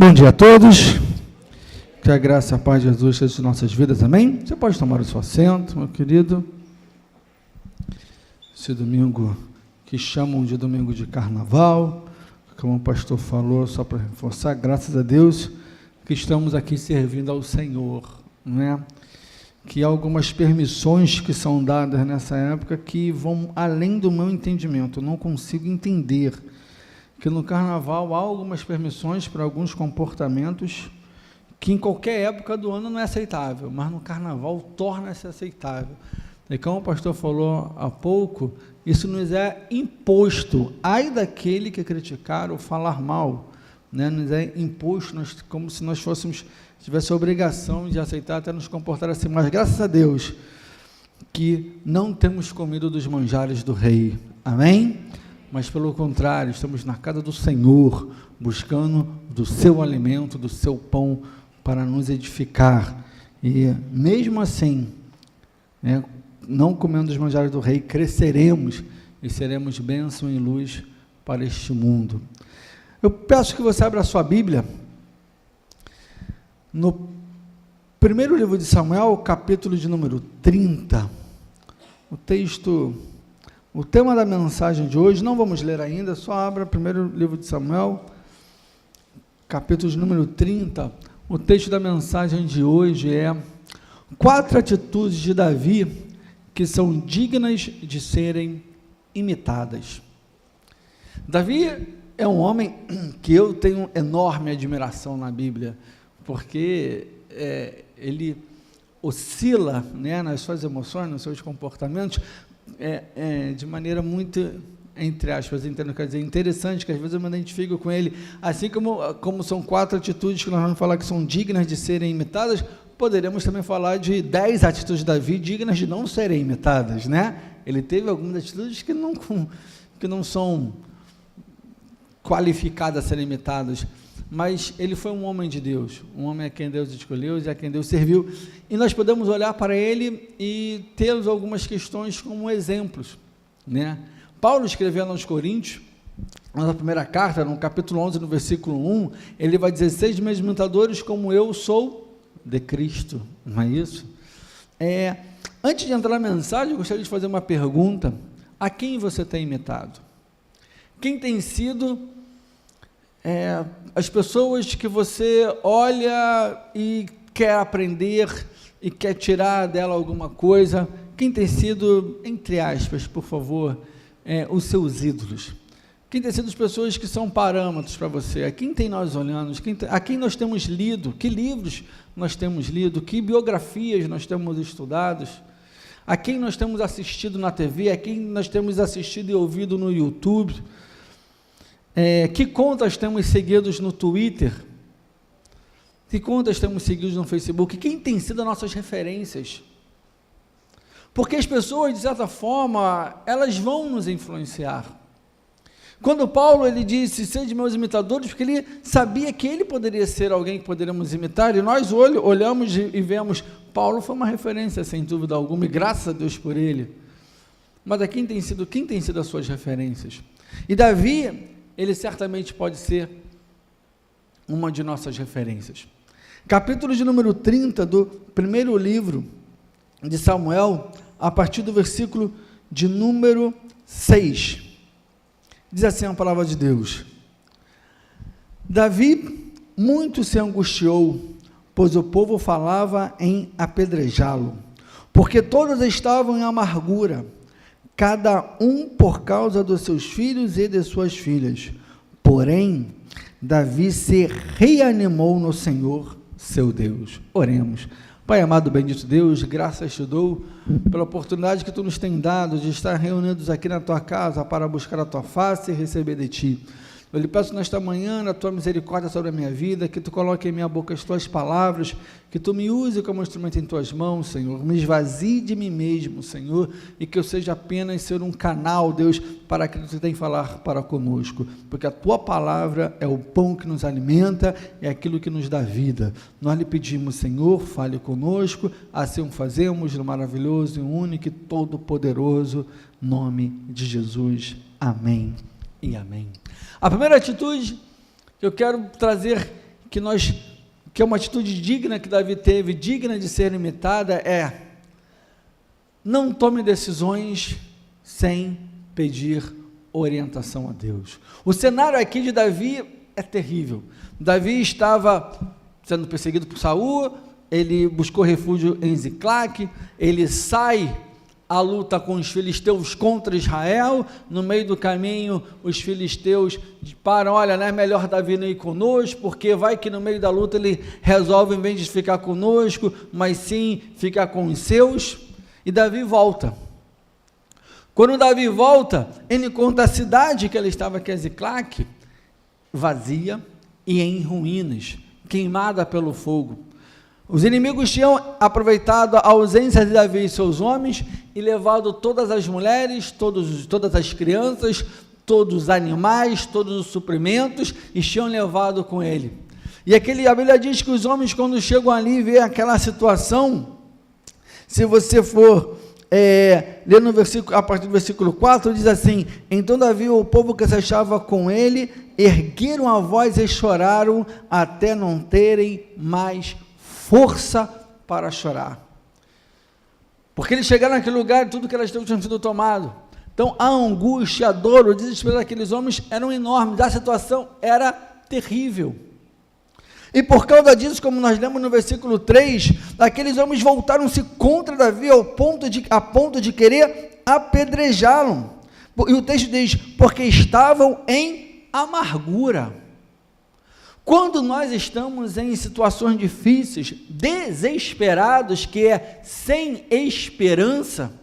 Bom dia a todos, que a graça e a paz de Jesus seja em nossas vidas, amém? Você pode tomar o seu assento, meu querido. Esse domingo que chamam de domingo de carnaval, como o pastor falou, só para reforçar, graças a Deus que estamos aqui servindo ao Senhor, né? Que há algumas permissões que são dadas nessa época que vão além do meu entendimento, eu não consigo entender que no carnaval há algumas permissões para alguns comportamentos que em qualquer época do ano não é aceitável, mas no carnaval torna-se aceitável. E como o pastor falou há pouco, isso nos é imposto, ai daquele que criticar ou falar mal, né? Nos é imposto, como se nós tivesse a obrigação de aceitar até nos comportar assim, mas graças a Deus que não temos comido dos manjares do rei, amém? Mas pelo contrário, estamos na casa do Senhor, buscando do seu alimento, do seu pão, para nos edificar, e mesmo assim, né, não comendo os manjares do rei, cresceremos, e seremos bênção e luz para este mundo. Eu peço que você abra a sua Bíblia, no primeiro livro de Samuel, capítulo de número 30, o tema da mensagem de hoje, não vamos ler ainda, só abra o primeiro livro de Samuel, capítulo de número 30, o texto da mensagem de hoje é 4 atitudes de Davi que são dignas de serem imitadas. Davi é um homem que eu tenho enorme admiração na Bíblia, porque ele oscila, né, nas suas emoções, nos seus comportamentos, de maneira muito, entre aspas, entendo, quer dizer, interessante, que às vezes eu me identifico com ele, assim como são 4 atitudes que nós vamos falar que são dignas de serem imitadas, poderíamos também falar de 10 atitudes de Davi dignas de não serem imitadas, né? Ele teve algumas atitudes que não são qualificadas a serem imitadas, mas ele foi um homem de Deus, um homem a quem Deus escolheu e a quem Deus serviu, e nós podemos olhar para ele e ter algumas questões como exemplos, né? Paulo escrevendo aos Coríntios, na primeira carta, no capítulo 11, no versículo 1, ele vai dizer, sede meus imitadores como eu sou de Cristo, não é isso? Antes de entrar na mensagem, eu gostaria de fazer uma pergunta, a quem você tem imitado? Quem tem sido as pessoas que você olha e quer aprender e quer tirar dela alguma coisa, quem tem sido, entre aspas, por favor, os seus ídolos? Quem tem sido as pessoas que são parâmetros para você? A quem tem nós olhando? A quem nós temos lido? Que livros nós temos lido? Que biografias nós temos estudado? A quem nós temos assistido na TV? A quem nós temos assistido e ouvido no YouTube? Que contas temos seguidos no Twitter? Que contas temos seguidos no Facebook? Quem tem sido as nossas referências? Porque as pessoas, de certa forma, elas vão nos influenciar. Quando Paulo, ele disse, sede meus imitadores, porque ele sabia que ele poderia ser alguém que poderíamos imitar, e nós olhamos e vemos, Paulo foi uma referência, sem dúvida alguma, e graças a Deus por ele. Mas quem tem sido as suas referências? E Davi, ele certamente pode ser uma de nossas referências. Capítulo de número 30 do primeiro livro de Samuel, a partir do versículo de número 6. Diz assim a palavra de Deus. Davi muito se angustiou, pois o povo falava em apedrejá-lo, porque todos estavam em amargura, cada um por causa dos seus filhos e de suas filhas. Porém, Davi se reanimou no Senhor, seu Deus. Oremos. Pai amado, bendito Deus, graças te dou pela oportunidade que tu nos tem dado de estar reunidos aqui na tua casa para buscar a tua face e receber de ti. Eu lhe peço nesta manhã, na tua misericórdia sobre a minha vida, que tu coloque em minha boca as tuas palavras, que tu me use como instrumento em tuas mãos, Senhor, me esvazie de mim mesmo, Senhor, e que eu seja apenas ser um canal, Deus, para aquilo que tu tem a falar para conosco, porque a tua palavra é o pão que nos alimenta, é aquilo que nos dá vida. Nós lhe pedimos, Senhor, fale conosco, assim o fazemos no maravilhoso e único e todo-poderoso nome de Jesus. Amém e amém. A primeira atitude que eu quero trazer que é uma atitude digna que Davi teve, digna de ser imitada, é: não tome decisões sem pedir orientação a Deus. O cenário aqui de Davi é terrível. Davi estava sendo perseguido por Saul, ele buscou refúgio em Ziclague, ele sai à luta com os filisteus contra Israel. No meio do caminho, os filisteus param: olha, não é melhor Davi não ir conosco, porque vai que no meio da luta ele resolve, em vez de ficar conosco, mas sim ficar com os seus. E Davi volta. Quando Davi volta, ele encontra a cidade que ele estava, que é Ziclague, vazia e em ruínas, queimada pelo fogo. Os inimigos tinham aproveitado a ausência de Davi e seus homens e levado todas as mulheres, todas as crianças, todos os animais, todos os suprimentos, e tinham levado com ele. E a Bíblia diz que os homens, quando chegam ali e veem aquela situação, se você for ler no versículo, a partir do versículo 4, diz assim: então Davi e o povo que se achava com ele ergueram a voz e choraram até não terem mais força para chorar, porque eles chegaram naquele lugar e tudo que elas tinham sido tomado. Então a angústia, a dor, o desespero daqueles homens eram enormes, a situação era terrível. E por causa disso, como nós lemos no versículo 3, aqueles homens voltaram-se contra Davi a ponto de querer apedrejá-lo. E o texto diz: porque estavam em amargura. Quando nós estamos em situações difíceis, desesperados, que é sem esperança,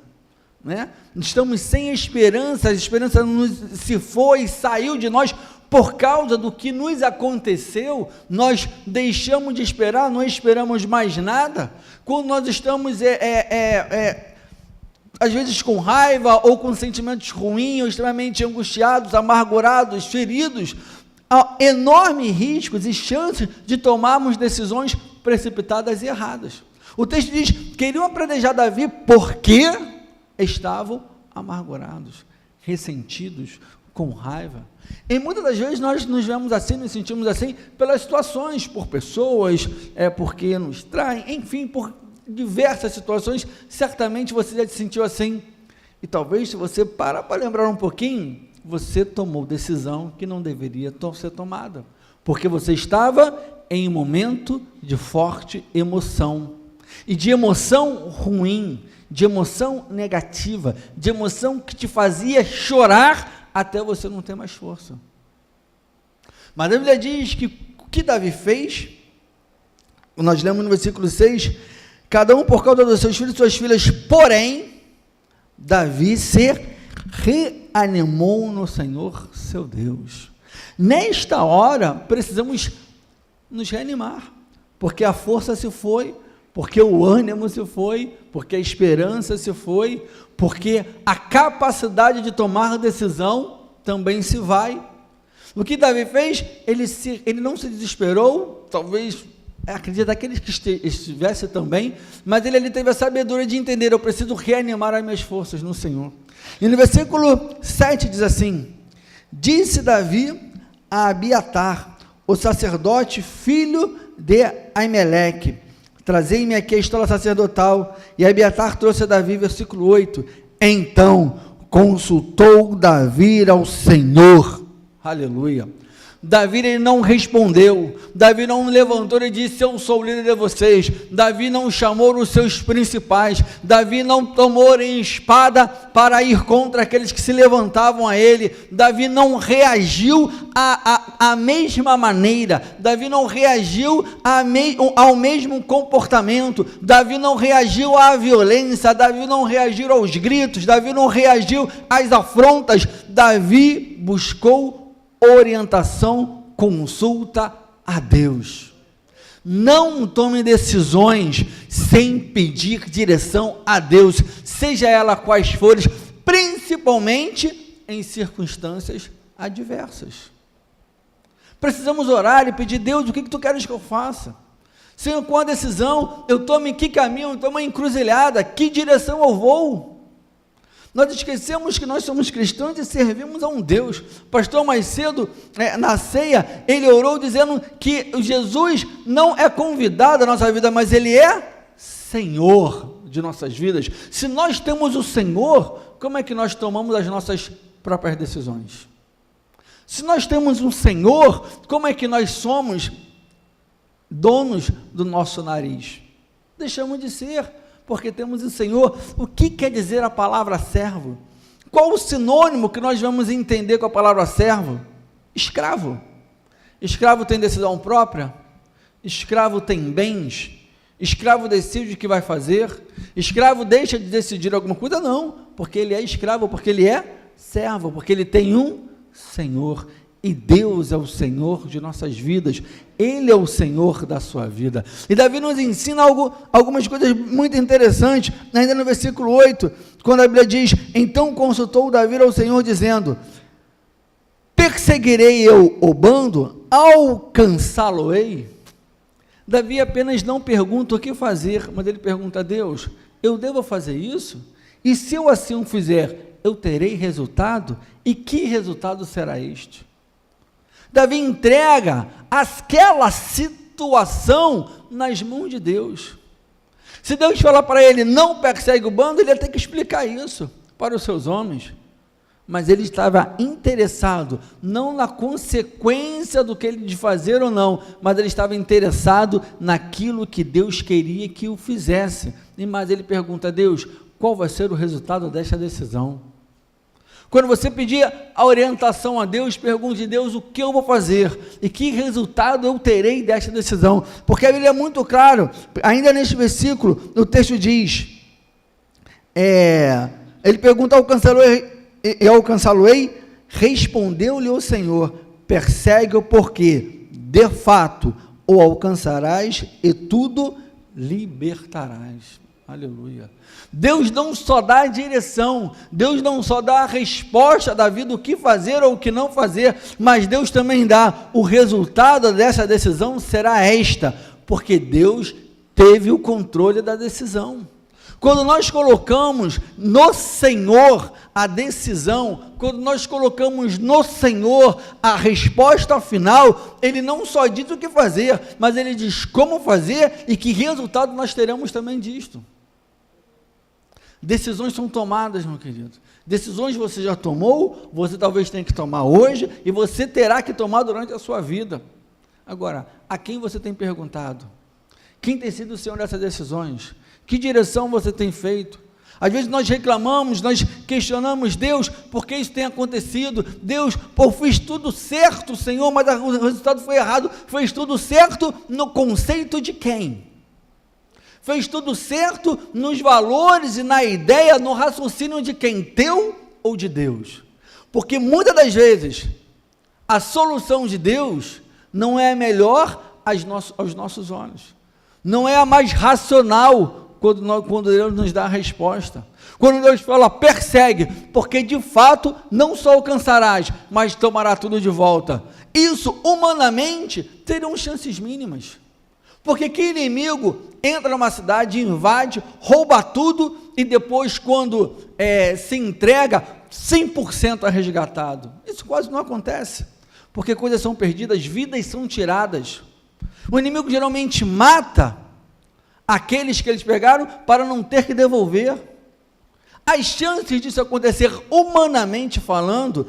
né? Estamos sem esperança, a esperança se foi, saiu de nós, por causa do que nos aconteceu, nós deixamos de esperar, não esperamos mais nada. Quando nós estamos às vezes com raiva, ou com sentimentos ruins, ou extremamente angustiados, amargurados, feridos, há enorme riscos e chances de tomarmos decisões precipitadas e erradas. O texto diz: queriam apedrejar Davi porque estavam amargurados, ressentidos, com raiva. E muitas das vezes nós nos vemos assim, nos sentimos assim, pelas situações, por pessoas, porque nos traem, enfim, por diversas situações. Certamente você já se sentiu assim, e talvez, se você parar para lembrar um pouquinho, você tomou decisão que não deveria ser tomada, porque você estava em um momento de forte emoção, e de emoção ruim, de emoção negativa, de emoção que te fazia chorar até você não ter mais força. Mas a Bíblia diz que o que Davi fez, nós lemos no versículo 6, cada um por causa dos seus filhos e suas filhas, porém, Davi se reanimou no Senhor, seu Deus. Nesta hora, precisamos nos reanimar, porque a força se foi, porque o ânimo se foi, porque a esperança se foi, porque a capacidade de tomar decisão também se vai. O que Davi fez? Ele não se desesperou, talvez, acredito daqueles que estivesse também, mas ele teve a sabedoria de entender: eu preciso reanimar as minhas forças no Senhor. E no versículo 7 diz assim: disse Davi a Abiatar, o sacerdote, filho de Aimeleque: trazei-me aqui a estola sacerdotal. E Abiatar trouxe a Davi, versículo 8, então consultou Davi ao Senhor, aleluia. Davi, ele não respondeu, Davi não levantou e disse: eu sou o líder de vocês. Davi não chamou os seus principais, Davi não tomou em espada para ir contra aqueles que se levantavam a ele. Davi não reagiu à mesma maneira, Davi não reagiu ao mesmo comportamento, Davi não reagiu à violência, Davi não reagiu aos gritos, Davi não reagiu às afrontas. Davi buscou orientação, consulta a Deus. Não tome decisões sem pedir direção a Deus, seja ela quais forem, principalmente em circunstâncias adversas. Precisamos orar e pedir: Deus, o que tu queres que eu faça? Senhor, qual a decisão? Eu tomo em que caminho? Eu tomo uma encruzilhada, que direção eu vou? Nós esquecemos que nós somos cristãos e servimos a um Deus. O pastor mais cedo, na ceia, ele orou dizendo que Jesus não é convidado à nossa vida, mas Ele é Senhor de nossas vidas. Se nós temos o Senhor, como é que nós tomamos as nossas próprias decisões? Se nós temos um Senhor, como é que nós somos donos do nosso nariz? Deixamos de ser, porque temos o Senhor. O que quer dizer a palavra servo? Qual o sinônimo que nós vamos entender com a palavra servo? Escravo. Escravo tem decisão própria? Escravo tem bens? Escravo decide o que vai fazer? Escravo deixa de decidir alguma coisa? Não, porque ele é escravo, porque ele é servo, porque ele tem um Senhor, e Deus é o Senhor de nossas vidas, Ele é o Senhor da sua vida. E Davi nos ensina algumas coisas muito interessantes, ainda no versículo 8, quando a Bíblia diz: então consultou Davi ao Senhor, dizendo: perseguirei eu o bando, alcançá-lo-ei? Davi apenas não pergunta o que fazer, mas ele pergunta a Deus: eu devo fazer isso? E se eu assim o fizer, eu terei resultado? E que resultado será este? Davi entrega aquela situação nas mãos de Deus. Se Deus falar para ele: não persegue o bando, ele ia ter que explicar isso para os seus homens. Mas ele estava interessado, não na consequência do que ele de fazer ou não, mas ele estava interessado naquilo que Deus queria que o fizesse. E mais, ele pergunta a Deus: qual vai ser o resultado desta decisão? Quando você pedir a orientação a Deus, pergunte a Deus: o que eu vou fazer? E que resultado eu terei desta decisão? Porque a Bíblia é muito claro, ainda neste versículo, o texto diz, ele pergunta: alcançá-lo-ei? Respondeu-lhe o Senhor: persegue-o, porque de fato o alcançarás e tudo libertarás. Aleluia. Deus não só dá a direção, Deus não só dá a resposta da vida, o que fazer ou o que não fazer, mas Deus também dá o resultado dessa decisão será esta, porque Deus teve o controle da decisão. Quando nós colocamos no Senhor a decisão, quando nós colocamos no Senhor a resposta final, Ele não só diz o que fazer, mas Ele diz como fazer e que resultado nós teremos também disto. Decisões são tomadas, meu querido. Decisões você já tomou, você talvez tenha que tomar hoje, e você terá que tomar durante a sua vida. Agora, a quem você tem perguntado? Quem tem sido o Senhor dessas decisões? Que direção você tem feito? Às vezes nós reclamamos, nós questionamos Deus, porque isso tem acontecido. Deus, fiz tudo certo, Senhor, mas o resultado foi errado. Fez tudo certo no conceito de quem? Fez tudo certo nos valores e na ideia, no raciocínio de quem? Teu ou de Deus? Porque muitas das vezes a solução de Deus não é a melhor aos nossos olhos, não é a mais racional quando Deus nos dá a resposta. Quando Deus fala: persegue, porque de fato não só alcançarás, mas tomará tudo de volta. Isso humanamente teriam chances mínimas. Porque que inimigo entra numa cidade, invade, rouba tudo e depois, quando se entrega, 100% é resgatado? Isso quase não acontece, porque coisas são perdidas, vidas são tiradas. O inimigo geralmente mata aqueles que eles pegaram para não ter que devolver. As chances disso acontecer, humanamente falando,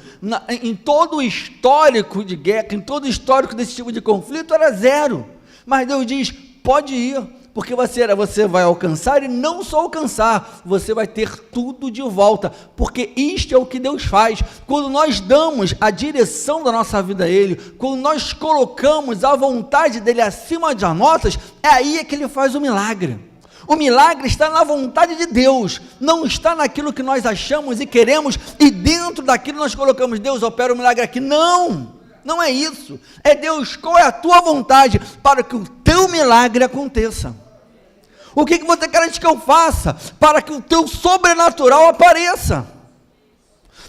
em todo o histórico de guerra, em todo o histórico desse tipo de conflito, era zero. Mas Deus diz: pode ir, porque você vai alcançar, e não só alcançar, você vai ter tudo de volta, porque isto é o que Deus faz. Quando nós damos a direção da nossa vida a Ele, quando nós colocamos a vontade dEle acima das nossas, é aí que Ele faz o milagre. O milagre está na vontade de Deus, não está naquilo que nós achamos e queremos, e dentro daquilo nós colocamos: Deus, opera o milagre aqui. Não é isso. É Deus, qual é a tua vontade para que o teu milagre aconteça? O que você quer que eu faça para que o teu sobrenatural apareça?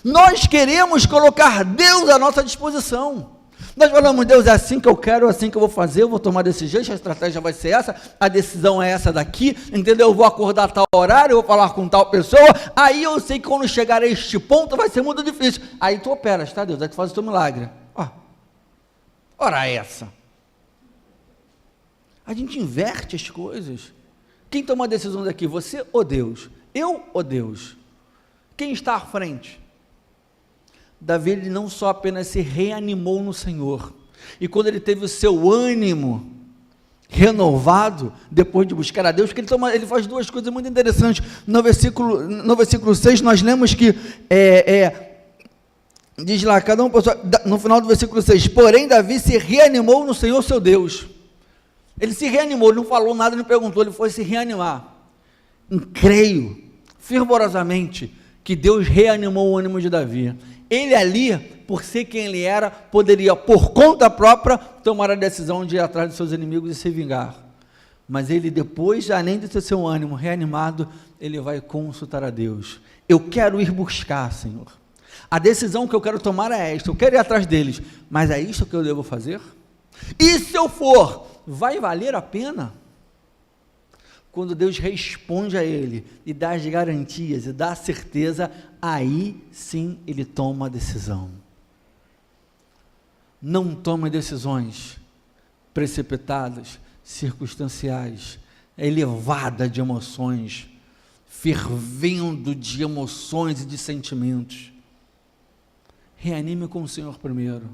Nós queremos colocar Deus à nossa disposição. Nós falamos, Deus, é assim que eu quero, é assim que eu vou fazer, eu vou tomar desse jeito, a estratégia vai ser essa, a decisão é essa daqui, entendeu? Eu vou acordar a tal horário, eu vou falar com tal pessoa, aí eu sei que quando chegar a este ponto vai ser muito difícil. Aí tu operas, tá, Deus? Aí tu faz o teu milagre. Ora essa. A gente inverte as coisas. Quem toma a decisão daqui? Você ou Deus? Eu ou Deus? Quem está à frente? Davi, ele não só apenas se reanimou no Senhor, e quando ele teve o seu ânimo renovado, depois de buscar a Deus, porque ele faz duas coisas muito interessantes. No versículo 6, nós lemos que, diz lá, no final do versículo 6, porém Davi se reanimou no Senhor seu Deus. Ele se reanimou, ele não falou nada, não perguntou, ele foi se reanimar. Creio, fervorosamente, que Deus reanimou o ânimo de Davi. Ele ali, por ser quem ele era, poderia, por conta própria, tomar a decisão de ir atrás de seus inimigos e se vingar. Mas ele depois, além de ter seu ânimo reanimado, ele vai consultar a Deus. Eu quero ir buscar, Senhor. A decisão que eu quero tomar é esta, eu quero ir atrás deles, mas é isso que eu devo fazer? E se eu for, vai valer a pena? Quando Deus responde a ele e dá as garantias e dá a certeza, aí sim ele toma a decisão. Não tome decisões precipitadas, circunstanciais, elevada de emoções, fervendo de emoções e de sentimentos. Reanime com o Senhor primeiro.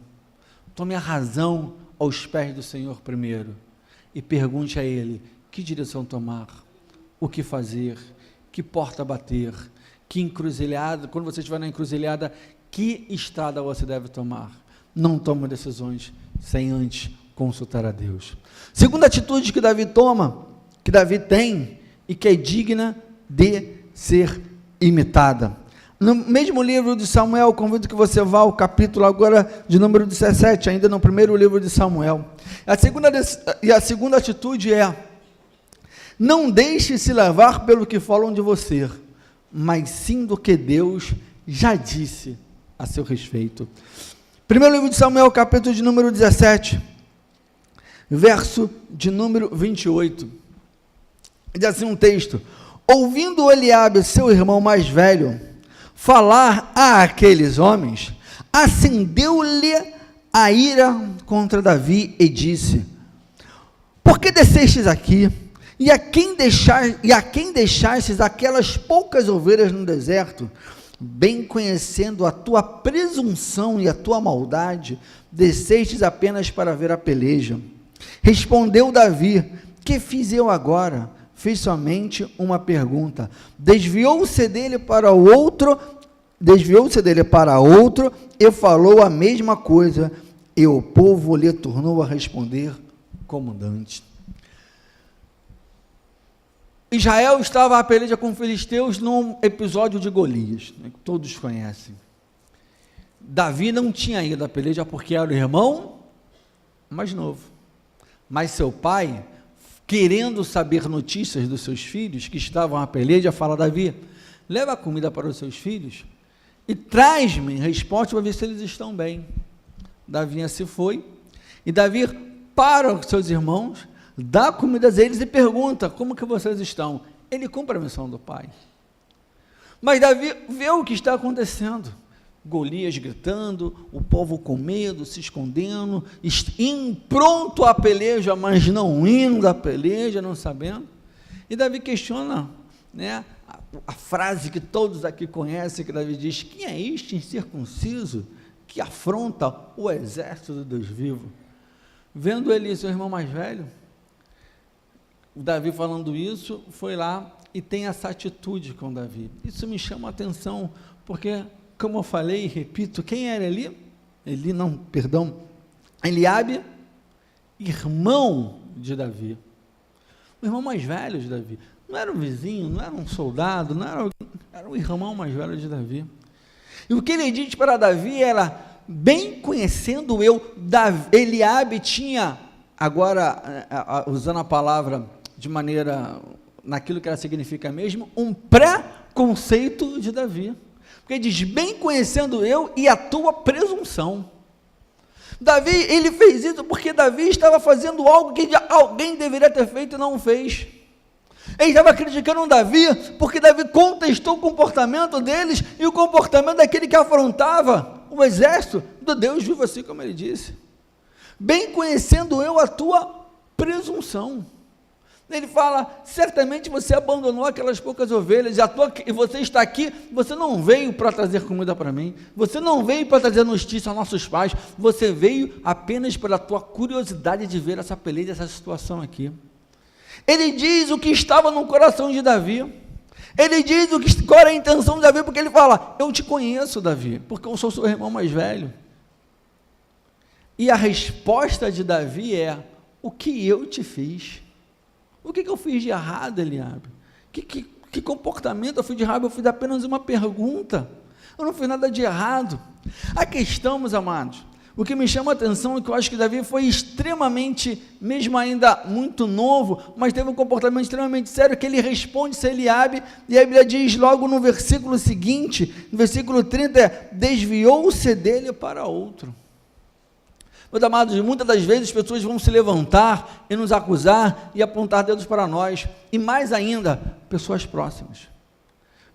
Tome a razão aos pés do Senhor primeiro e pergunte a Ele: que direção tomar, o que fazer, que porta bater, que encruzilhada, quando você estiver na encruzilhada, que estrada você deve tomar. Não tome decisões sem antes consultar a Deus. Segunda atitude que Davi toma, que Davi tem, e que é digna de ser imitada. No mesmo livro de Samuel, convido que você vá ao capítulo agora de número 17, ainda no primeiro livro de Samuel. A segunda atitude é: não deixe se levar pelo que falam de você, mas sim do que Deus já disse a seu respeito. Primeiro livro de Samuel, capítulo de número 17, verso de número 28. Diz assim um texto: ouvindo Eliabe, seu irmão mais velho, falar a aqueles homens, acendeu-lhe a ira contra Davi e disse: por que descestes aqui? E a quem deixastes aquelas poucas ovelhas no deserto? Bem conhecendo a tua presunção e a tua maldade, descestes apenas para ver a peleja. Respondeu Davi: que fiz eu agora? Fiz somente uma pergunta. Desviou-se dele para outro e falou a mesma coisa, e o povo lhe tornou a responder como dantes. Israel estava à peleja com os filisteus num episódio de Golias, né, que todos conhecem. Davi não tinha ido à peleja porque era o irmão mais novo, mas seu pai, querendo saber notícias dos seus filhos que estavam à peleja, fala: Davi, leva a comida para os seus filhos e traz-me resposta para ver se eles estão bem. Davi se foi, e Davi para os seus irmãos, dá comida a eles e pergunta: como que vocês estão? Ele cumpre a missão do pai. Mas Davi vê o que está acontecendo. Golias gritando, o povo com medo, se escondendo, pronto à peleja, mas não indo à peleja, não sabendo. E Davi questiona, né, a frase que todos aqui conhecem, que Davi diz: quem é este incircunciso que afronta o exército do Deus vivo? Vendo ele, seu irmão mais velho, Davi falando isso, foi lá e tem essa atitude com Davi. Isso me chama a atenção, porque, como eu falei e repito, quem era Eliabe, irmão de Davi, o irmão mais velho de Davi, não era um vizinho, não era um soldado, era o irmão mais velho de Davi. E o que ele diz para Davi era: bem conhecendo eu, Eliabe tinha, agora usando a palavra de maneira, naquilo que ela significa mesmo, um pré-conceito de Davi, porque ele diz: bem conhecendo eu e a tua presunção. Davi, ele fez isso porque Davi estava fazendo algo que alguém deveria ter feito e não fez. Ele estava criticando Davi, porque Davi contestou o comportamento deles, e o comportamento daquele que afrontava o exército do Deus vivo, assim como ele disse. Bem conhecendo eu a tua presunção. Ele fala, certamente você abandonou aquelas poucas ovelhas, e você está aqui, você não veio para trazer comida para mim, você não veio para trazer notícia aos nossos pais, você veio apenas pela tua curiosidade de ver essa peleja, essa situação aqui. Ele diz o que estava no coração de Davi, ele diz qual era a intenção de Davi, porque ele fala, eu te conheço, Davi, porque eu sou seu irmão mais velho. E a resposta de Davi é, o que eu te fiz? O que eu fiz de errado, Eliabe? Que comportamento eu fiz de errado? Eu fiz apenas uma pergunta, eu não fiz nada de errado. A questão, meus amados, o que me chama a atenção é que eu acho que Davi foi extremamente, mesmo ainda muito novo, mas teve um comportamento extremamente sério, que ele responde a Eliabe, e a Bíblia diz logo no versículo seguinte, no versículo 30, desviou-se dele para outro. Meus amados, muitas das vezes as pessoas vão se levantar e nos acusar e apontar dedos para nós, e mais ainda, pessoas próximas,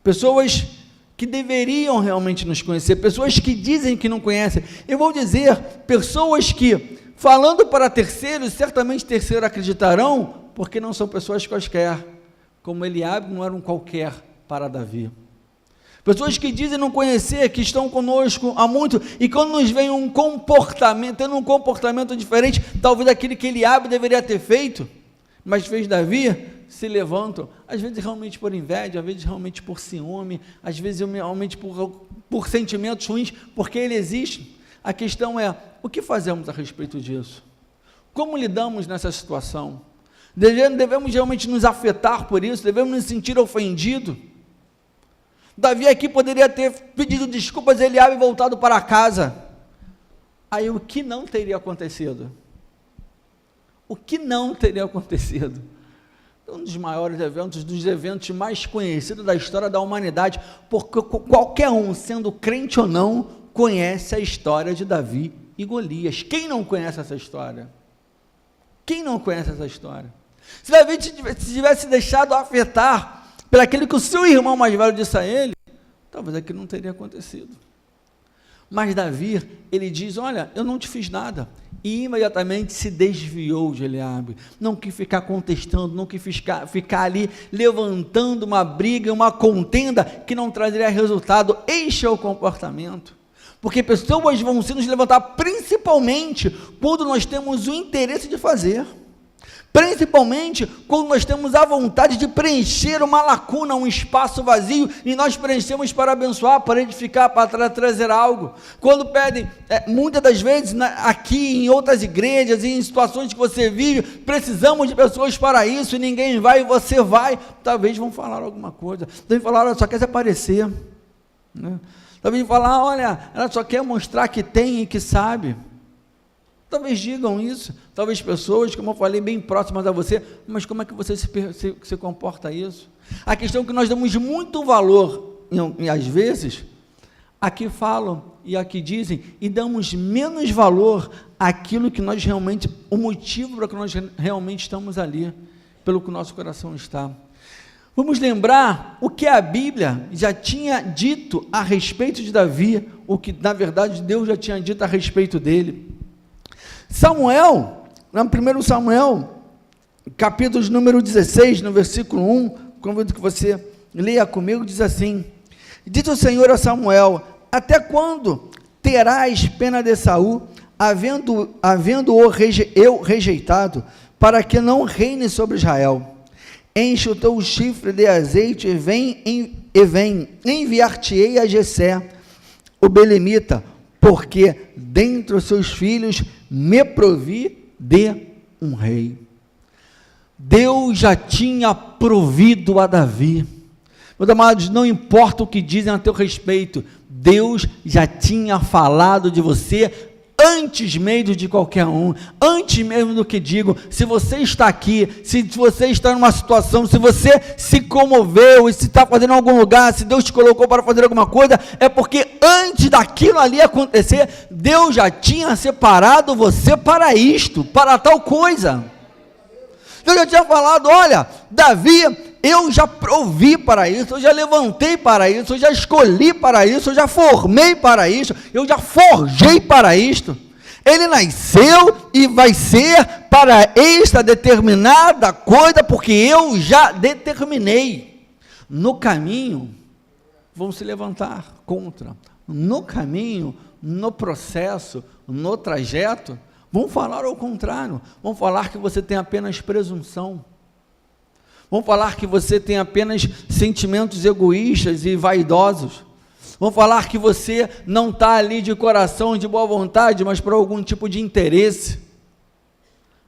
pessoas que deveriam realmente nos conhecer, pessoas que dizem que não conhecem. Eu vou dizer, pessoas que, falando para terceiros, certamente terceiros acreditarão, porque não são pessoas quaisquer, como Eliabe não era um qualquer para Davi. Pessoas que dizem não conhecer, que estão conosco há muito, e quando nos vem um comportamento, tendo um comportamento diferente, talvez aquele que Eliabe deveria ter feito, mas fez Davi, se levantam, às vezes realmente por inveja, às vezes realmente por ciúme, às vezes realmente por sentimentos ruins, porque ele existe. A questão é, o que fazemos a respeito disso? Como lidamos nessa situação? Devemos realmente nos afetar por isso? Devemos nos sentir ofendidos? Davi aqui poderia ter pedido desculpas a Eliabe e voltado para casa. Aí o que não teria acontecido? O que não teria acontecido? Um dos maiores eventos, dos eventos mais conhecidos da história da humanidade, porque qualquer um, sendo crente ou não, conhece a história de Davi e Golias. Quem não conhece essa história? Quem não conhece essa história? Se Davi tivesse deixado afetar pelo aquilo que o seu irmão mais velho disse a ele, talvez aquilo não teria acontecido. Mas Davi, ele diz, olha, eu não te fiz nada, e imediatamente se desviou de Eliabe, não quis ficar contestando, não quis ficar ali levantando uma briga, uma contenda que não trazeria resultado. Este é o comportamento, porque pessoas vão se nos levantar principalmente quando nós temos o interesse de fazer, principalmente quando nós temos a vontade de preencher uma lacuna, um espaço vazio, e nós preenchemos para abençoar, para edificar, para trazer algo. Quando pedem, muitas das vezes, aqui em outras igrejas, em situações que você vive, precisamos de pessoas para isso, e ninguém vai, e você vai, talvez vão falar alguma coisa, talvez falar, olha, só quer se aparecer, né? Talvez falar, olha, ela só quer mostrar que tem e que sabe. Talvez digam isso, talvez pessoas, como eu falei, bem próximas a você, mas como é que você se comporta isso? A questão é que nós damos muito valor, e às vezes, aqui falam e aqui dizem, e damos menos valor àquilo que nós realmente, o motivo para que nós realmente estamos ali, pelo que o nosso coração está. Vamos lembrar o que a Bíblia já tinha dito a respeito de Davi, o que na verdade Deus já tinha dito a respeito dele. Samuel, no 1 Samuel, capítulo número 16, no versículo 1, convido que você leia comigo, diz assim, disse o Senhor a Samuel, até quando terás pena de Saul, havendo-o eu rejeitado, para que não reine sobre Israel? Enche o teu chifre de azeite e vem, enviar-te-ei a Jessé, o belemita, porque dentre os seus filhos me provi de um rei. Deus já tinha provido a Davi. Meus amados, não importa o que dizem a teu respeito, Deus já tinha falado de você antes mesmo de qualquer um, antes mesmo do que digo. Se você está aqui, se você está numa situação, se você se comoveu, e se está fazendo em algum lugar, se Deus te colocou para fazer alguma coisa, é porque antes daquilo ali acontecer, Deus já tinha separado você para isto, para tal coisa. Deus já tinha falado: olha, Davi, eu já provi para isso, eu já levantei para isso, eu já escolhi para isso, eu já formei para isso, eu já forjei para isto. Ele nasceu e vai ser para esta determinada coisa, porque eu já determinei. No caminho, vão se levantar contra. No caminho, no processo, no trajeto, vão falar ao contrário, vão falar que você tem apenas presunção, vão falar que você tem apenas sentimentos egoístas e vaidosos, vão falar que você não está ali de coração, de boa vontade, mas por algum tipo de interesse.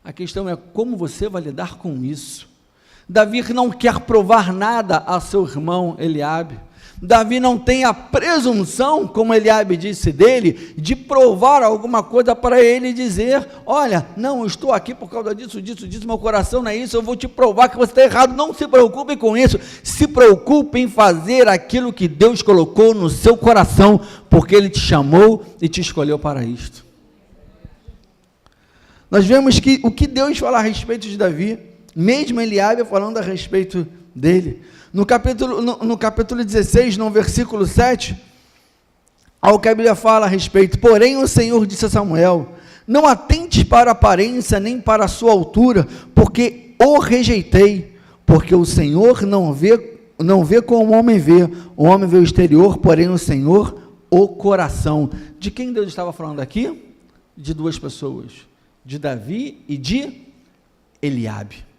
A questão é como você vai lidar com isso. Davi não quer provar nada a seu irmão Eliabe. Davi não tem a presunção, como Eliabe disse dele, de provar alguma coisa para ele dizer: olha, não, eu estou aqui por causa disso, meu coração não é isso, eu vou te provar que você está errado. Não se preocupe com isso, se preocupe em fazer aquilo que Deus colocou no seu coração, porque Ele te chamou e te escolheu para isto. Nós vemos que o que Deus fala a respeito de Davi, mesmo Eliabe falando a respeito dele, no capítulo 16, no versículo 7, ao que a Bíblia fala a respeito: porém o Senhor disse a Samuel: não atentes para a aparência, nem para a sua altura, porque o rejeitei, porque o Senhor não vê como o homem vê o exterior, porém o Senhor o coração. De quem Deus estava falando aqui? De duas pessoas, de Davi e de Eliabe.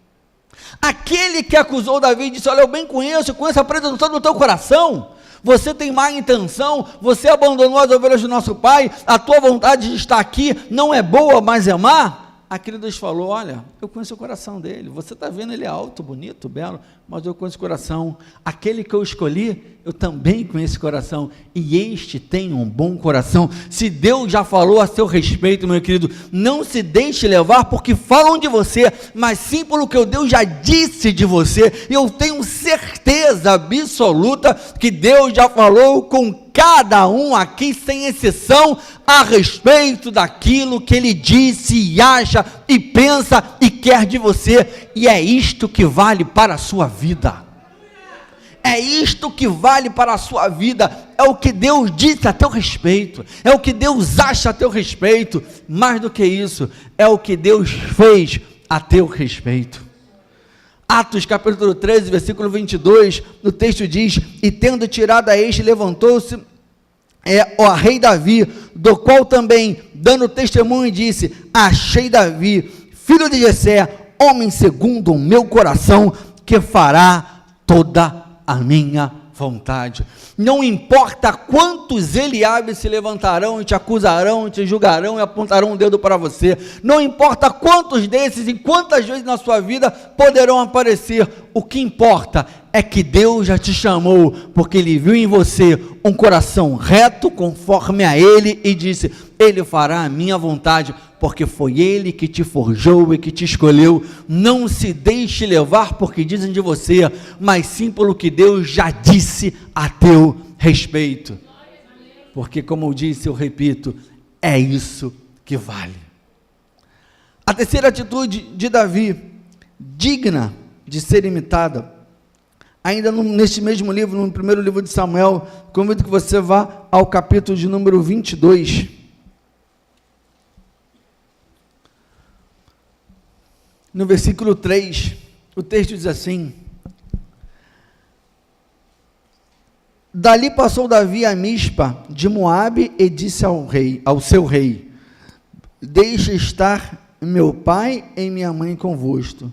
Aquele que acusou Davi disse: olha, eu bem conheço a presunção do teu coração, você tem má intenção, você abandonou as ovelhas do nosso pai, a tua vontade de estar aqui não é boa, mas é má. Aquele Deus falou: olha, eu conheço o coração dele, você está vendo ele é alto, bonito, belo, mas eu conheço o coração. Aquele que eu escolhi, eu também conheço o coração, e este tem um bom coração. Se Deus já falou a seu respeito, meu querido, não se deixe levar porque falam de você, mas sim pelo que Deus já disse de você. E eu tenho certeza absoluta que Deus já falou com cada um aqui, sem exceção, a respeito daquilo que Ele disse e acha e pensa e quer de você, e é isto que vale para a sua vida. É isto que vale para a sua vida, é o que Deus disse a teu respeito, é o que Deus acha a teu respeito. Mais do que isso, é o que Deus fez a teu respeito. Atos capítulo 13, versículo 22, no texto diz: e tendo tirado a este, levantou-se o rei Davi, do qual também, dando testemunho, disse: achei Davi, filho de Jessé, homem segundo o meu coração, que fará toda a minha vontade. Não importa quantos Eliabes se levantarão e te acusarão, e te julgarão e apontarão um dedo para você, não importa quantos desses e quantas vezes na sua vida poderão aparecer, o que importa é que Deus já te chamou, porque Ele viu em você um coração reto conforme a Ele, e disse: Ele fará a minha vontade, porque foi Ele que te forjou e que te escolheu. Não se deixe levar porque dizem de você, mas sim pelo que Deus já disse a teu respeito, porque, como eu disse, eu repito, é isso que vale. A terceira atitude de Davi, digna de ser imitada, ainda neste mesmo livro, no primeiro livro de Samuel, convido que você vá ao capítulo de número 22, no versículo 3, o texto diz assim: dali passou Davi a Mispa de Moabe e disse ao seu rei: deixa estar meu pai e minha mãe convosco,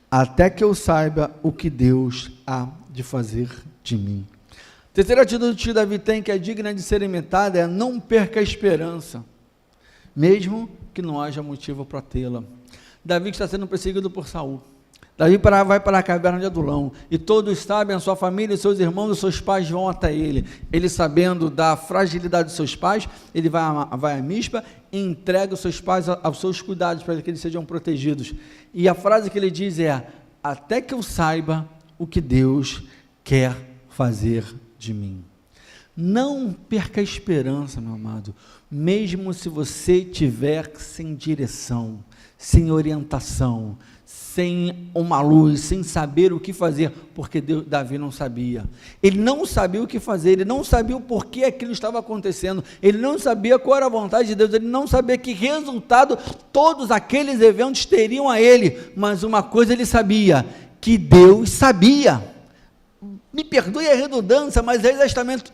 até que eu saiba o que Deus há de fazer de mim. Terceira atitude que Davi tem, que é digna de ser imitada, é: não perca a esperança, mesmo que não haja motivo para tê-la. Davi está sendo perseguido por Saul, Davi vai para a caverna de Adulão, e todos sabem, a sua família, os seus irmãos, os seus pais vão até ele. Ele, sabendo da fragilidade dos seus pais, ele vai a Mispa e entrega os seus pais aos seus cuidados, para que eles sejam protegidos. E a frase que ele diz é: até que eu saiba o que Deus quer fazer de mim. Não perca a esperança, meu amado, mesmo se você estiver sem direção, sem orientação, sem uma luz, sem saber o que fazer, porque Davi não sabia. Ele não sabia o que fazer, ele não sabia o porquê aquilo estava acontecendo, ele não sabia qual era a vontade de Deus, ele não sabia que resultado todos aqueles eventos teriam a ele, mas uma coisa ele sabia, que Deus sabia. Me perdoe a redundância, mas é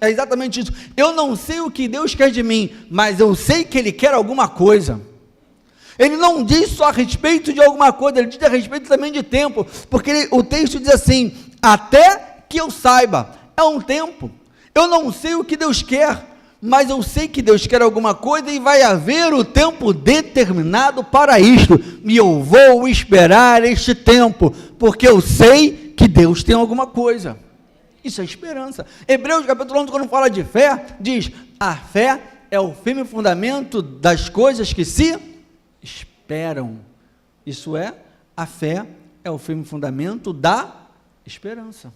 exatamente isso. Eu não sei o que Deus quer de mim, mas eu sei que Ele quer alguma coisa. Ele não diz só a respeito de alguma coisa, Ele diz a respeito também de tempo, porque o texto diz assim: até que eu saiba, é um tempo. Eu não sei o que Deus quer, mas eu sei que Deus quer alguma coisa e vai haver o tempo determinado para isto, e eu vou esperar este tempo, porque eu sei que Deus tem alguma coisa. Isso é esperança. Hebreus capítulo 11, quando fala de fé, diz: a fé é o firme fundamento das coisas que se esperam. Isso é, a fé é o firme fundamento da esperança.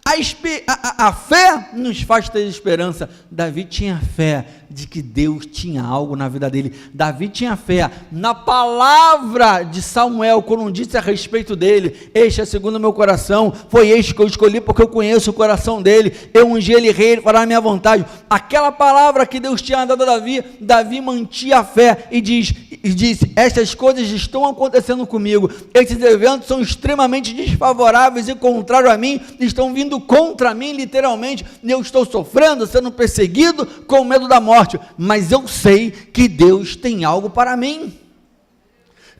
A fé nos faz ter esperança. Davi tinha fé de que Deus tinha algo na vida dele. Davi tinha fé na palavra de Samuel, quando disse a respeito dele: este é segundo o meu coração, foi este que eu escolhi, porque eu conheço o coração dele, eu ungi ele rei, ele fará a minha vontade. Aquela palavra que Deus tinha dado a Davi, Davi mantinha a fé e disse: estas coisas estão acontecendo comigo, esses eventos são extremamente desfavoráveis e contrários a mim, estão vindo contra mim literalmente, eu estou sofrendo, sendo perseguido, com medo da morte, mas eu sei que Deus tem algo para mim.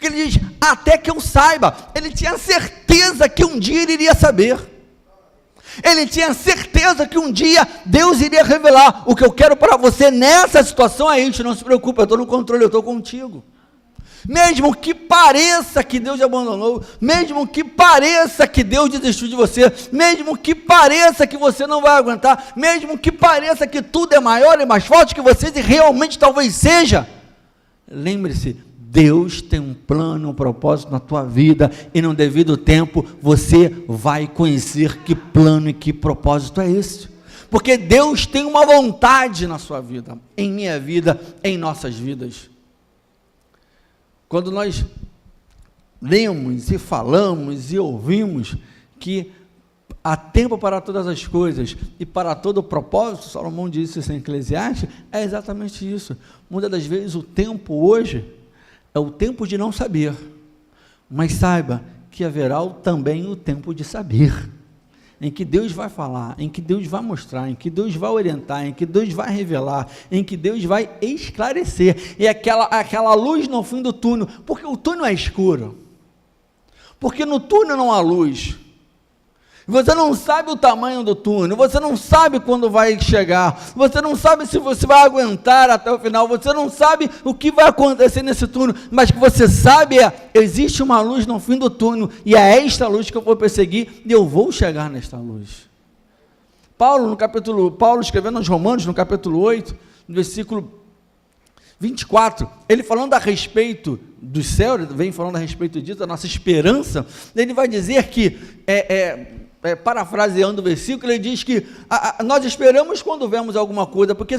Ele diz: até que eu saiba. Ele tinha certeza que um dia ele iria saber, ele tinha certeza que um dia Deus iria revelar: o que eu quero para você nessa situação é isso, não se preocupe, eu estou no controle, eu estou contigo. Mesmo que pareça que Deus te abandonou, mesmo que pareça que Deus desistiu de você, mesmo que pareça que você não vai aguentar, mesmo que pareça que tudo é maior e mais forte que você, e realmente talvez seja, lembre-se, Deus tem um plano, um propósito na tua vida, e no devido tempo você vai conhecer que plano e que propósito é esse, porque Deus tem uma vontade na sua vida, em minha vida, em nossas vidas. Quando nós lemos e falamos e ouvimos que há tempo para todas as coisas e para todo o propósito, Salomão disse isso em Eclesiastes, é exatamente isso. Muitas das vezes o tempo hoje é o tempo de não saber, mas saiba que haverá também o tempo de saber, em que Deus vai falar, em que Deus vai mostrar, em que Deus vai orientar, em que Deus vai revelar, em que Deus vai esclarecer, e aquela luz no fim do túnel, porque o túnel é escuro, porque no túnel não há luz, você não sabe o tamanho do túnel, você não sabe quando vai chegar, você não sabe se você vai aguentar até o final, você não sabe o que vai acontecer nesse túnel, mas o que você sabe existe uma luz no fim do túnel, e é esta luz que eu vou perseguir, e eu vou chegar nesta luz. Paulo escrevendo aos Romanos, no capítulo 8, no versículo 24, ele falando a respeito do céu, ele vem falando a respeito disso, da nossa esperança, ele vai dizer que, parafraseando o versículo, ele diz que nós esperamos quando vemos alguma coisa, porque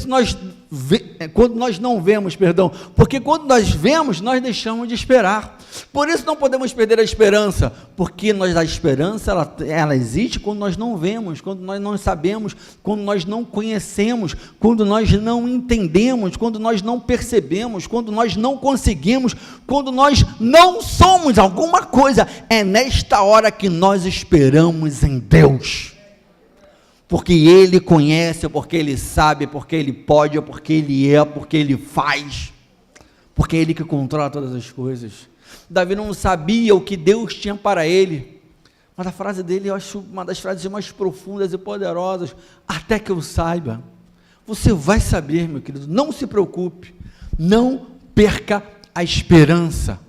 quando nós não vemos, porque quando nós vemos, nós deixamos de esperar, por isso não podemos perder a esperança, porque a esperança, ela existe quando nós não vemos, quando nós não sabemos, quando nós não conhecemos, quando nós não entendemos, quando nós não percebemos, quando nós não conseguimos, quando nós não somos alguma coisa, é nesta hora que nós esperamos em Deus, porque Ele conhece, porque Ele sabe, porque Ele pode, porque Ele porque Ele faz, porque é Ele que controla todas as coisas. Davi não sabia o que Deus tinha para ele, mas a frase dele, eu acho uma das frases mais profundas e poderosas: até que eu saiba. Você vai saber, meu querido, não se preocupe, não perca a esperança,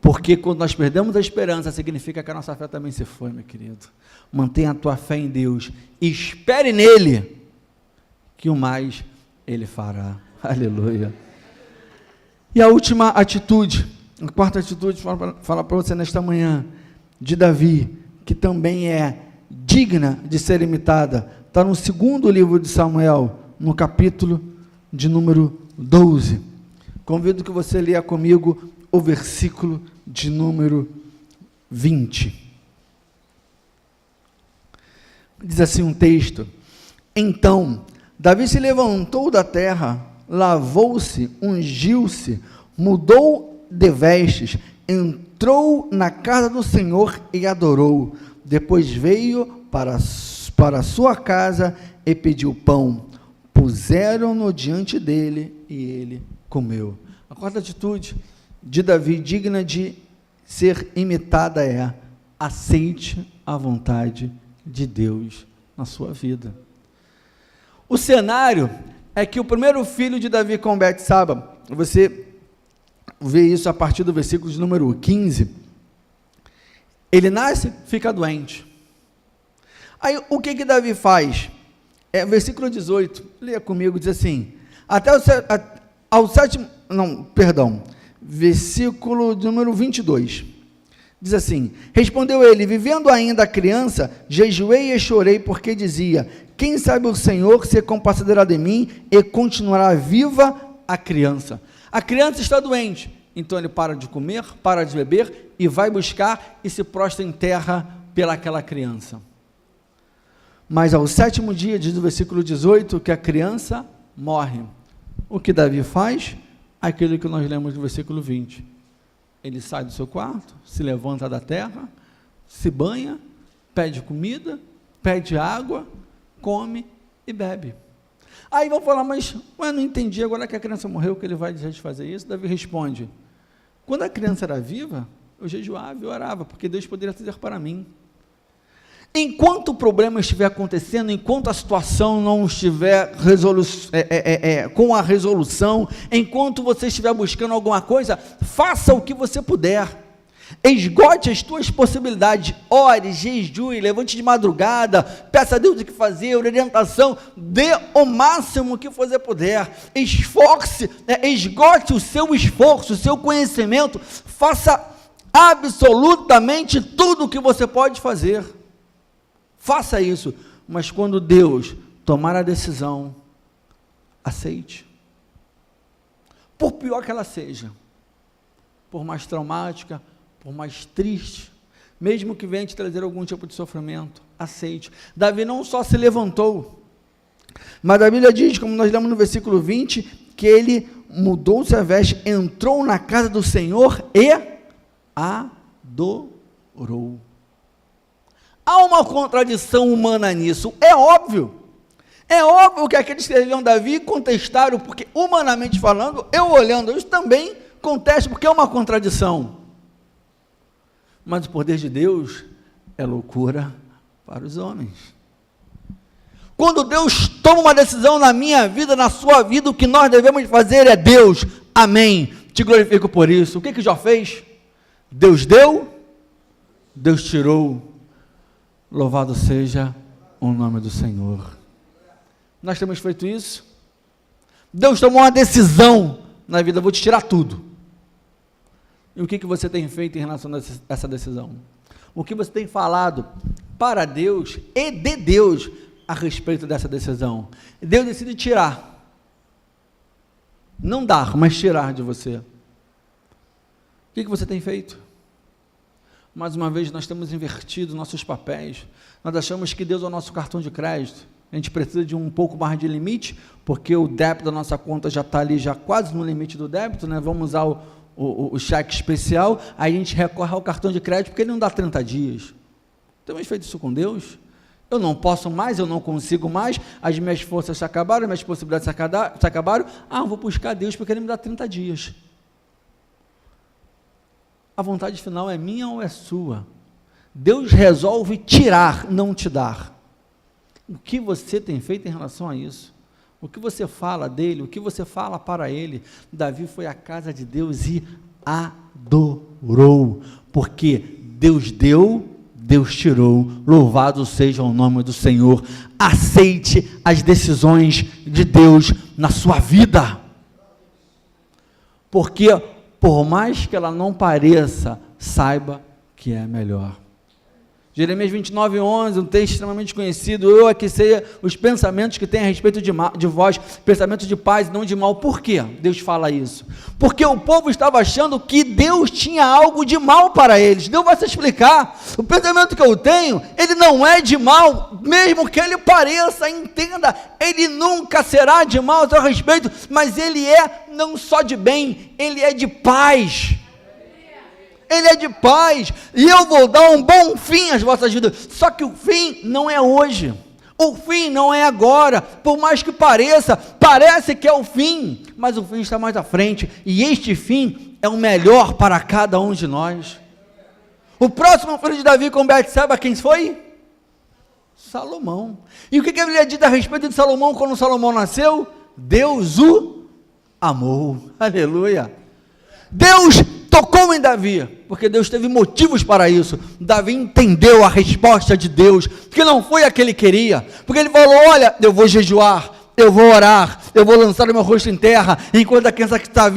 Porque quando nós perdemos a esperança, significa que a nossa fé também se foi, meu querido. Mantenha a tua fé em Deus, espere nele, que o mais ele fará. Aleluia. E a última atitude, a quarta atitude, falar para você nesta manhã, de Davi, que também é digna de ser imitada, está no segundo livro de Samuel, no capítulo de número 12. Convido que você leia comigo o versículo de número 20. Diz assim um texto: então, Davi se levantou da terra, lavou-se, ungiu-se, mudou de vestes, entrou na casa do Senhor e adorou. Depois veio para a sua casa e pediu pão. Puseram-no diante dele e ele comeu. A quarta atitude de Davi, digna de ser imitada, é: aceite a vontade de Deus na sua vida. O cenário é que o primeiro filho de Davi com Betsaba, você vê isso a partir do versículo de número 15, ele nasce, fica doente. Aí o que Davi faz? Versículo 18, leia comigo, diz assim, versículo de número 22, diz assim: respondeu ele, vivendo ainda a criança, jejuei e chorei, porque dizia, quem sabe o Senhor se compadecera de mim e continuará viva a criança. A criança está doente, então ele para de comer, para de beber, e vai buscar e se prostra em terra pelaquela criança. Mas ao sétimo dia, diz o versículo 18, que a criança morre. O que Davi faz? Aquilo que nós lemos no versículo 20. Ele sai do seu quarto, se levanta da terra, se banha, pede comida, pede água, come e bebe. Aí vão falar, mas não entendi, agora que a criança morreu, que ele vai deixar de fazer isso? Davi responde, quando a criança era viva, eu jejuava e orava, porque Deus poderia fazer para mim. Enquanto o problema estiver acontecendo, enquanto a situação não estiver com a resolução, enquanto você estiver buscando alguma coisa, faça o que você puder, esgote as tuas possibilidades, ore, jejue, levante de madrugada, peça a Deus o que fazer, orientação, dê o máximo que você puder, esforce, esgote o seu esforço, o seu conhecimento, faça absolutamente tudo o que você pode fazer. Faça isso, mas quando Deus tomar a decisão, aceite. Por pior que ela seja, por mais traumática, por mais triste, mesmo que venha te trazer algum tipo de sofrimento, aceite. Davi não só se levantou, mas a Bíblia diz, como nós lemos no versículo 20, que ele mudou-se a veste, entrou na casa do Senhor e adorou. Há uma contradição humana nisso, é óbvio que aqueles que escreveram Davi contestaram, porque humanamente falando, eu olhando isso também contesto, porque é uma contradição, mas o poder de Deus é loucura para os homens. Quando Deus toma uma decisão na minha vida, na sua vida, o que nós devemos fazer é Deus, amém, te glorifico por isso. O que Jó fez? Deus deu, Deus tirou, louvado seja o nome do Senhor. Nós temos feito isso? Deus tomou uma decisão na vida, vou te tirar tudo. E o que você tem feito em relação a essa decisão? O que você tem falado para Deus e de Deus a respeito dessa decisão? Deus decide tirar, não dar, mas tirar de você. O que você tem feito? Mais uma vez, nós temos invertido nossos papéis, nós achamos que Deus é o nosso cartão de crédito, a gente precisa de um pouco mais de limite, porque o débito da nossa conta já está ali, já quase no limite do débito, né? Vamos usar o cheque especial, aí a gente recorre ao cartão de crédito, porque ele não dá 30 dias, temos feito isso com Deus? Eu não posso mais, eu não consigo mais, as minhas forças se acabaram, as minhas possibilidades se acabaram, eu vou buscar Deus, porque Ele me dá 30 dias, a vontade final é minha ou é sua? Deus resolve tirar, não te dar. O que você tem feito em relação a isso? O que você fala dele? O que você fala para ele? Davi foi à casa de Deus e adorou. adorou, porque Deus deu, Deus tirou, louvado seja o nome do Senhor. Aceite as decisões de Deus na sua vida, porque por mais que ela não pareça, saiba que é melhor. Jeremias 29:11, um texto extremamente conhecido: eu aqui sei os pensamentos que tem a respeito de vós, pensamentos de paz e não de mal. Por quê Deus fala isso? Porque o povo estava achando que Deus tinha algo de mal para eles. Deus vai se explicar: o pensamento que eu tenho, ele não é de mal, mesmo que ele pareça, entenda, ele nunca será de mal a seu respeito, mas ele é não só de bem, ele é de paz. Ele é de paz, e eu vou dar um bom fim às vossas vidas. Só que o fim não é hoje, o fim não é agora, por mais que pareça, parece que é o fim, mas o fim está mais à frente, e este fim é o melhor para cada um de nós. O próximo filho de Davi com Betseba, quem foi? Salomão. E o que a Bíblia diz a respeito de Salomão quando Salomão nasceu? Deus o amou, aleluia. Deus tocou em Davi, porque Deus teve motivos para isso. Davi entendeu a resposta de Deus, porque não foi a que ele queria, porque ele falou: olha, eu vou jejuar, eu vou orar, eu vou lançar o meu rosto em terra, enquanto a criança que está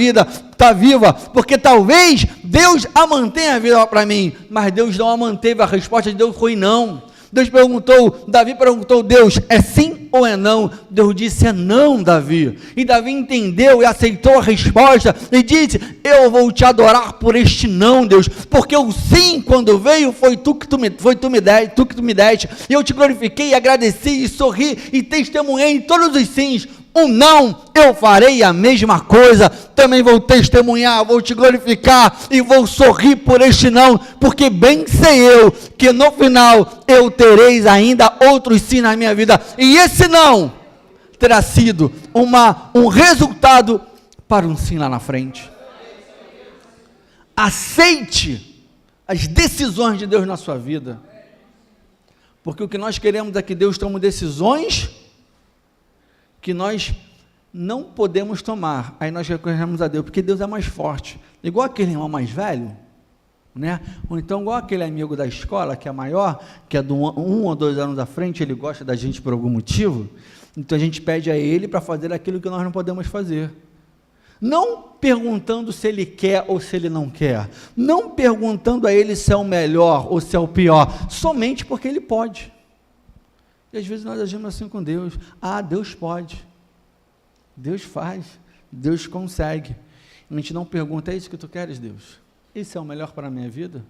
viva, porque talvez Deus a mantenha viva para mim, mas Deus não a manteve. A resposta de Deus foi não. Davi perguntou: Deus, é sim ou é não? Deus disse: é não, Davi. E Davi entendeu e aceitou a resposta e disse: eu vou te adorar por este não, Deus, porque o sim, quando veio, foi tu que tu me deste, e eu te glorifiquei, e agradeci, e sorri, e testemunhei em todos os sims. Um não, eu farei a mesma coisa, também vou testemunhar, vou te glorificar, e vou sorrir por este não, porque bem sei eu, que no final, eu tereis ainda outros sim na minha vida, e esse não, terá sido um resultado, para um sim lá na frente. Aceite as decisões de Deus na sua vida, porque o que nós queremos é que Deus tome decisões que nós não podemos tomar, aí nós recorremos a Deus, porque Deus é mais forte, igual aquele irmão mais velho, né? Ou então igual aquele amigo da escola, que é maior, que é de 1 ou 2 anos à frente, ele gosta da gente por algum motivo, então a gente pede a ele para fazer aquilo que nós não podemos fazer, não perguntando se ele quer ou se ele não quer, não perguntando a ele se é o melhor ou se é o pior, somente porque ele pode. E às vezes nós agimos assim com Deus: Deus pode, Deus faz, Deus consegue. A gente não pergunta: é isso que tu queres, Deus? Isso é o melhor para a minha vida?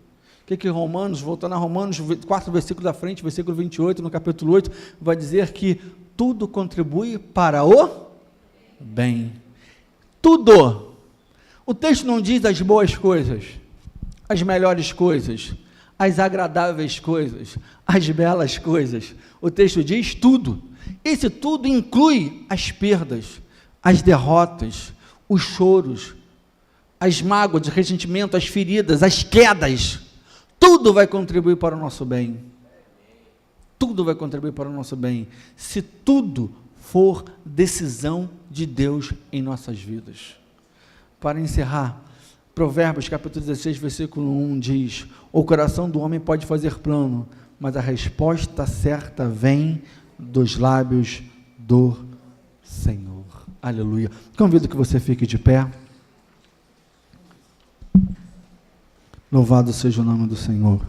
O que Romanos, voltando a Romanos 4, versículo da frente, versículo 28, no capítulo 8, vai dizer que tudo contribui para o bem. Tudo. O texto não diz as boas coisas, as melhores coisas, as agradáveis coisas, as belas coisas. O texto diz tudo. Esse tudo inclui as perdas, as derrotas, os choros, as mágoas, o ressentimento, as feridas, as quedas. Tudo vai contribuir para o nosso bem. Tudo vai contribuir para o nosso bem, se tudo for decisão de Deus em nossas vidas. Para encerrar, Provérbios capítulo 16, versículo 1 diz: o coração do homem pode fazer plano, mas a resposta certa vem dos lábios do Senhor. Aleluia. Convido que você fique de pé. Louvado seja o nome do Senhor.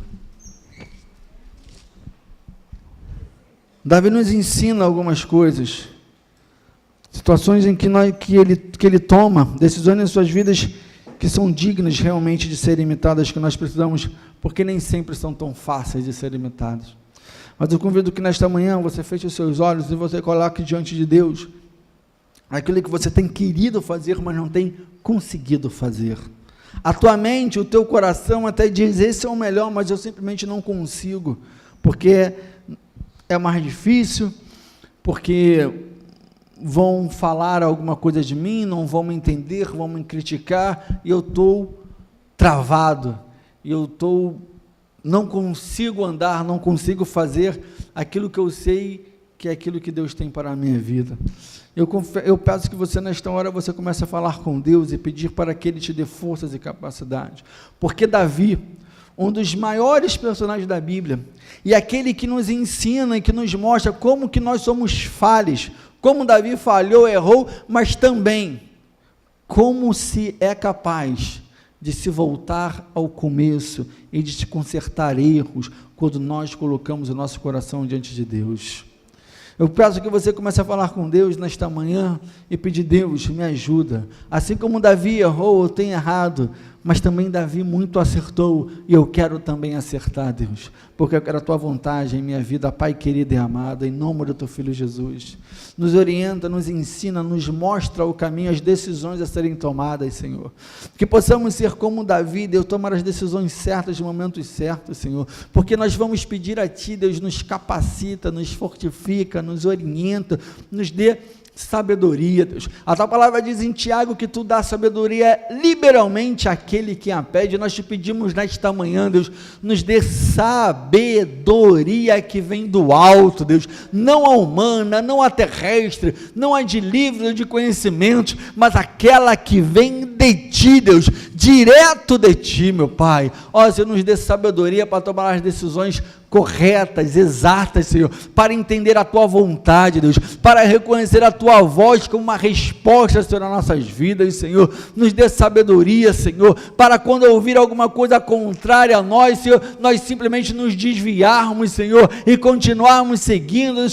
Davi nos ensina algumas coisas, situações em que ele toma decisões em suas vidas que são dignas realmente de serem imitadas, que nós precisamos, porque nem sempre são tão fáceis de serem imitadas. Mas eu convido que nesta manhã você feche os seus olhos e você coloque diante de Deus aquilo que você tem querido fazer, mas não tem conseguido fazer. A tua mente, o teu coração até diz: esse é o melhor, mas eu simplesmente não consigo, porque é mais difícil, porque vão falar alguma coisa de mim, não vão me entender, vão me criticar, e eu estou travado, e não consigo andar, não consigo fazer aquilo que eu sei que é aquilo que Deus tem para a minha vida. Eu peço que você, nesta hora, você comece a falar com Deus e pedir para que Ele te dê forças e capacidades, porque Davi, um dos maiores personagens da Bíblia, e aquele que nos ensina e que nos mostra como que nós somos falhos, como Davi falhou, errou, mas também como se é capaz de se voltar ao começo e de se consertar erros quando nós colocamos o nosso coração diante de Deus. Eu peço que você comece a falar com Deus nesta manhã e pedir: Deus, me ajuda. Assim como Davi errou, eu tenho errado, mas também Davi muito acertou, e eu quero também acertar, Deus, porque eu quero a Tua vontade em minha vida, Pai querido e amado, em nome do Teu Filho Jesus. Nos orienta, nos ensina, nos mostra o caminho, as decisões a serem tomadas, Senhor. Que possamos ser como Davi, Deus, tomar as decisões certas, nos momentos certos, Senhor, porque nós vamos pedir a Ti, Deus, nos capacita, nos fortifica, nos orienta, nos dê sabedoria, Deus. A Tua palavra diz em Tiago que Tu dá sabedoria liberalmente àquele que a pede. Nós te pedimos nesta manhã, Deus, nos dê sabedoria que vem do alto, Deus, não a humana, não a terrestre, não a de livro de conhecimentos, mas aquela que vem de Ti, Deus, direto de Ti, meu Pai. Ó, Senhor, nos dê sabedoria para tomar as decisões corretas, exatas, Senhor, para entender a Tua vontade, Deus, para reconhecer a Tua voz como uma resposta, Senhor, nas nossas vidas, Senhor. Nos dê sabedoria, Senhor, para quando ouvir alguma coisa contrária a nós, Senhor, nós simplesmente nos desviarmos, Senhor, e continuarmos seguindo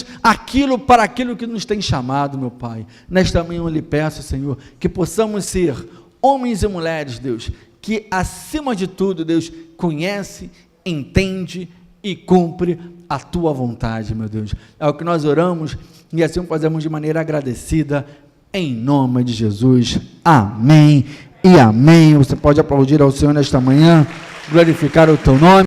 para aquilo que nos tem chamado, meu Pai. Nesta manhã eu lhe peço, Senhor, que possamos ser homens e mulheres, Deus, que acima de tudo, Deus, conhece, entende e cumpre a Tua vontade, meu Deus. É o que nós oramos e assim o fazemos de maneira agradecida, em nome de Jesus. Amém e amém. Você pode aplaudir ao Senhor nesta manhã, glorificar o Teu nome.